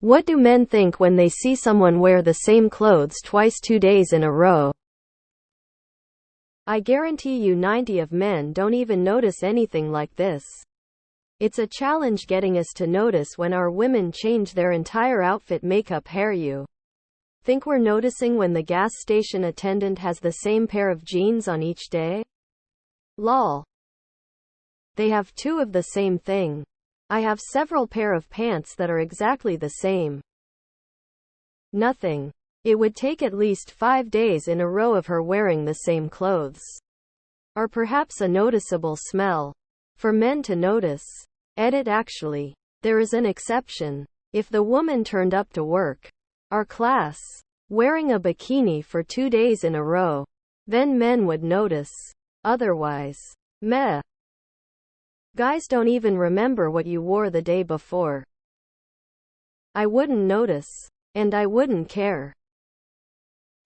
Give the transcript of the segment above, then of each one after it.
What do men think when they see someone wear the same clothes twice 2 days in a row? I guarantee you 90 of men don't even notice anything like this. It's a challenge getting us to notice when our women change their entire outfit, makeup, hair. You think we're noticing when the gas station attendant has the same pair of jeans on each day? Lol. They have two of the same thing. I have several pair of pants that are exactly the same. Nothing. It would take at least 5 days in a row of her wearing the same clothes. Or perhaps a noticeable smell. For men to notice. Edit. Actually, there is an exception. If the woman turned up to work, our class, wearing a bikini for 2 days in a row, then men would notice. Otherwise, meh. Guys don't even remember what you wore the day before. I wouldn't notice. And I wouldn't care.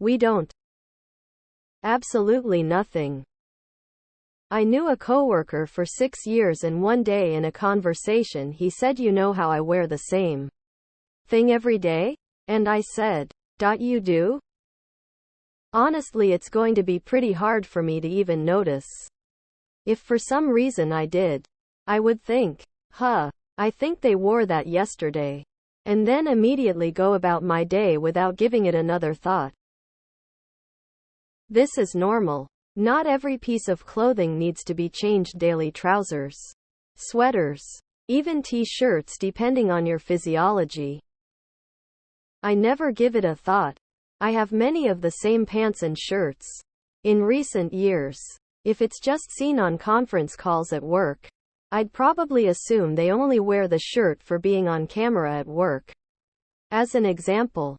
We don't. Absolutely nothing. I knew a coworker for 6 years, and one day in a conversation he said, "You know how I wear the same thing every day?" And I said, "You do?" Honestly, it's going to be pretty hard for me to even notice. If for some reason I did, I would think, I think they wore that yesterday. And then immediately go about my day without giving it another thought. This is normal. Not every piece of clothing needs to be changed daily. Trousers, sweaters, even t-shirts, depending on your physiology. I never give it a thought. I have many of the same pants and shirts. In recent years, if it's just seen on conference calls at work, I'd probably assume they only wear the shirt for being on camera at work. As an example,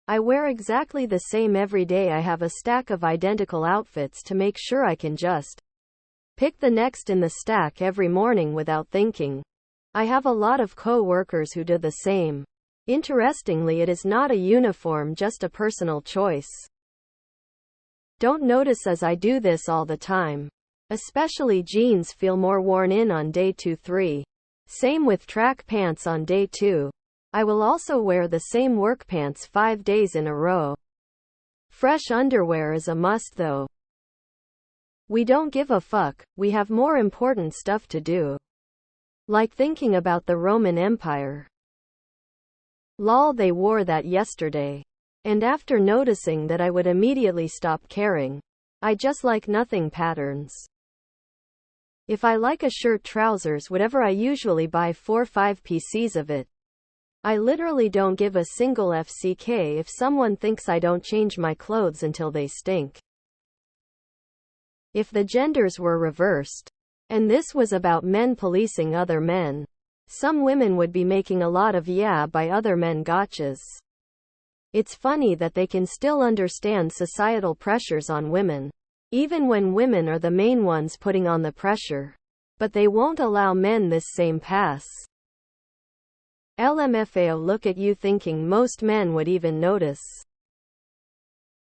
I wear exactly the same every day. I have a stack of identical outfits to make sure I can just pick the next in the stack every morning without thinking. I have a lot of co-workers who do the same. Interestingly, it is not a uniform, just a personal choice. Don't notice, as I do this all the time. Especially jeans feel more worn in on day 2-3. Same with track pants on day 2. I will also wear the same work pants 5 days in a row. Fresh underwear is a must though. We don't give a fuck, we have more important stuff to do. Like thinking about the Roman Empire. Lol, they wore that yesterday. And after noticing that, I would immediately stop caring. I just like nothing patterns. If I like a shirt, trousers, whatever, I usually buy 4-5 pieces of it. I literally don't give a single FCK if someone thinks I don't change my clothes until they stink. If the genders were reversed, and this was about men policing other men, some women would be making a lot of by other men gotchas. It's funny that they can still understand societal pressures on women, even when women are the main ones putting on the pressure. But they won't allow men this same pass. LMFAO, look at you thinking most men would even notice.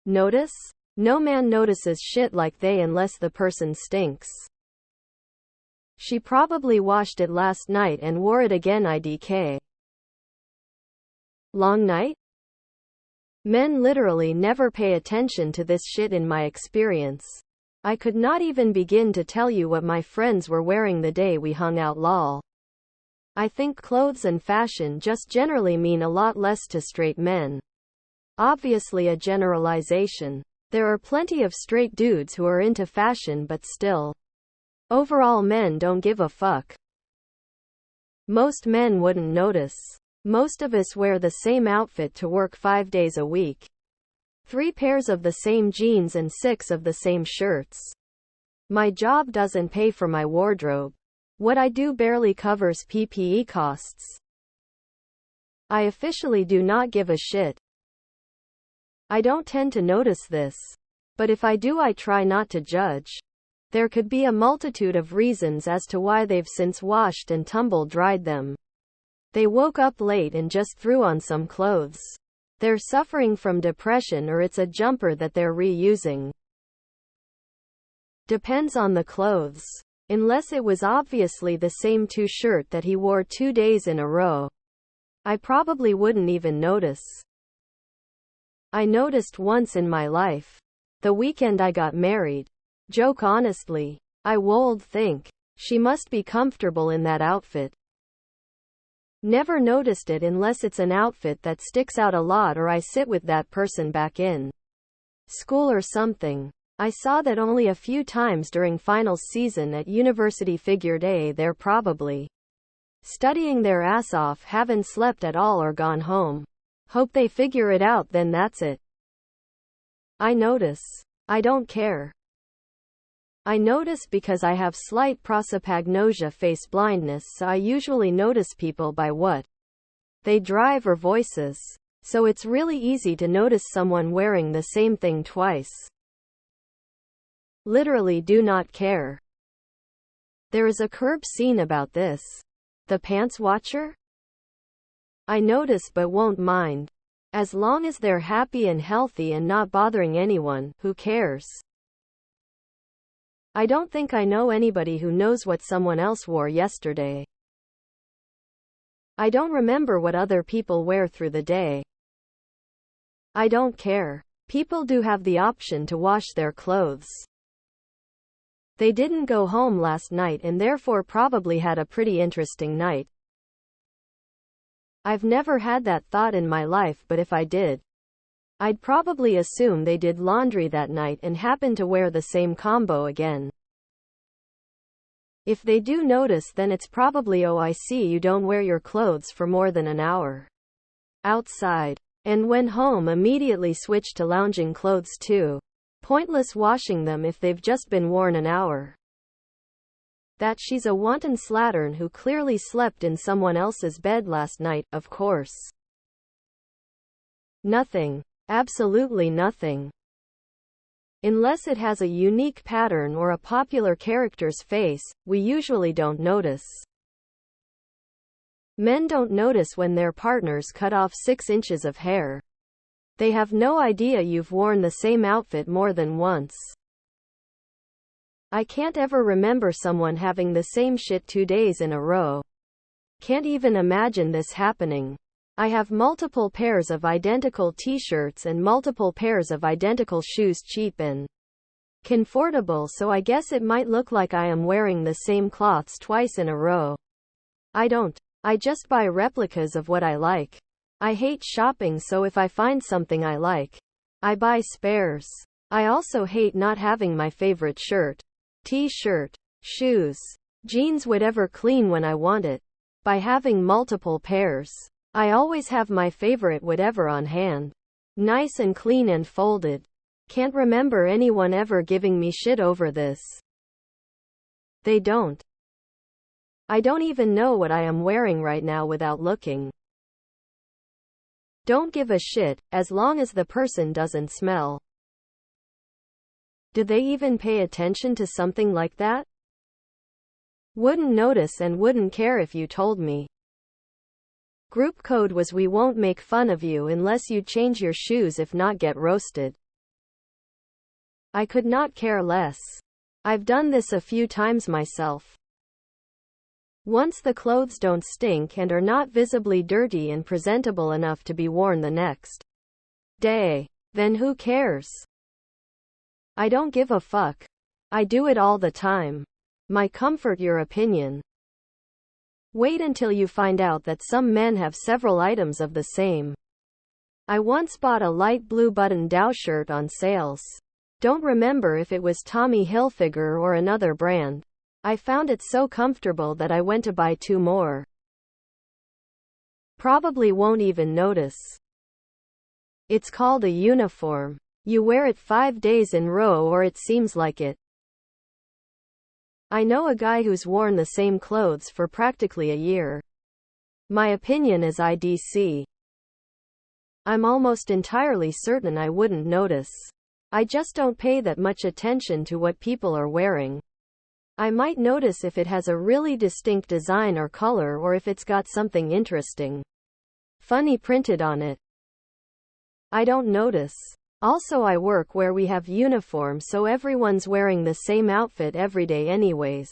Notice? No man notices shit like they, unless the person stinks. She probably washed it last night and wore it again. IDK. Long night? Men literally never pay attention to this shit in my experience. I could not even begin to tell you what my friends were wearing the day we hung out. Lol. I think clothes and fashion just generally mean a lot less to straight men. Obviously a generalization. There are plenty of straight dudes who are into fashion, but still, overall men don't give a fuck. Most men wouldn't notice. Most of us wear the same outfit to work 5 days a week. 3 pairs of the same jeans and 6 of the same shirts. My job doesn't pay for my wardrobe. What I do barely covers PPE costs. I officially do not give a shit. I don't tend to notice this. But if I do, I try not to judge. There could be a multitude of reasons as to why they've since washed and tumble dried them. They woke up late and just threw on some clothes. They're suffering from depression, or it's a jumper that they're reusing. Depends on the clothes. Unless it was obviously the same shirt that he wore 2 days in a row. I probably wouldn't even notice. I noticed once in my life. The weekend I got married. Joke honestly. I would think. She must be comfortable in that outfit. Never noticed it unless it's an outfit that sticks out a lot or I sit with that person back in school or something. I saw that only a few times during finals season at university. Figured they're probably studying their ass off, haven't slept at all or gone home. Hope they figure it out, then that's it. I notice. I don't care. I notice because I have slight prosopagnosia, face blindness, so I usually notice people by what they drive or voices. So it's really easy to notice someone wearing the same thing twice. Literally do not care. There is a Curb scene about this. The pants watcher? I notice but won't mind. As long as they're happy and healthy and not bothering anyone, who cares? I don't think I know anybody who knows what someone else wore yesterday. I don't remember what other people wear through the day. I don't care. People do have the option to wash their clothes. They didn't go home last night and therefore probably had a pretty interesting night. I've never had that thought in my life, but if I did, I'd probably assume they did laundry that night and happened to wear the same combo again. If they do notice, then it's probably, oh, I see you don't wear your clothes for more than an hour outside. And when home, immediately switch to lounging clothes too. Pointless washing them if they've just been worn an hour. That she's a wanton slattern who clearly slept in someone else's bed last night, of course. Nothing. Absolutely nothing. Unless it has a unique pattern or a popular character's face, we usually don't notice. Men don't notice when their partners cut off 6 inches of hair. They have no idea you've worn the same outfit more than once. I can't ever remember someone having the same shit 2 days in a row. Can't even imagine this happening. I have multiple pairs of identical t-shirts and multiple pairs of identical shoes, cheap and comfortable, so I guess it might look like I am wearing the same cloths twice in a row. I don't. I just buy replicas of what I like. I hate shopping, so if I find something I like, I buy spares. I also hate not having my favorite shirt, t-shirt, shoes, jeans, whatever clean when I want it. By having multiple pairs, I always have my favorite whatever on hand. Nice and clean and folded. Can't remember anyone ever giving me shit over this. They don't. I don't even know what I am wearing right now without looking. Don't give a shit, as long as the person doesn't smell. Do they even pay attention to something like that? Wouldn't notice and wouldn't care if you told me. Group code was we won't make fun of you unless you change your shoes, if not get roasted. I could not care less. I've done this a few times myself. Once the clothes don't stink and are not visibly dirty and presentable enough to be worn the next day, then who cares? I don't give a fuck. I do it all the time. My comfort, your opinion. Wait until you find out that some men have several items of the same. I once bought a light blue button-down shirt on sales. Don't remember if it was Tommy Hilfiger or another brand. I found it so comfortable that I went to buy 2 more. Probably won't even notice. It's called a uniform. You wear it 5 days in a row, or it seems like it. I know a guy who's worn the same clothes for practically a year. My opinion is IDC. I'm almost entirely certain I wouldn't notice. I just don't pay that much attention to what people are wearing. I might notice if it has a really distinct design or color, or if it's got something interesting, funny printed on it. I don't notice. Also, I work where we have uniforms, so everyone's wearing the same outfit every day anyways.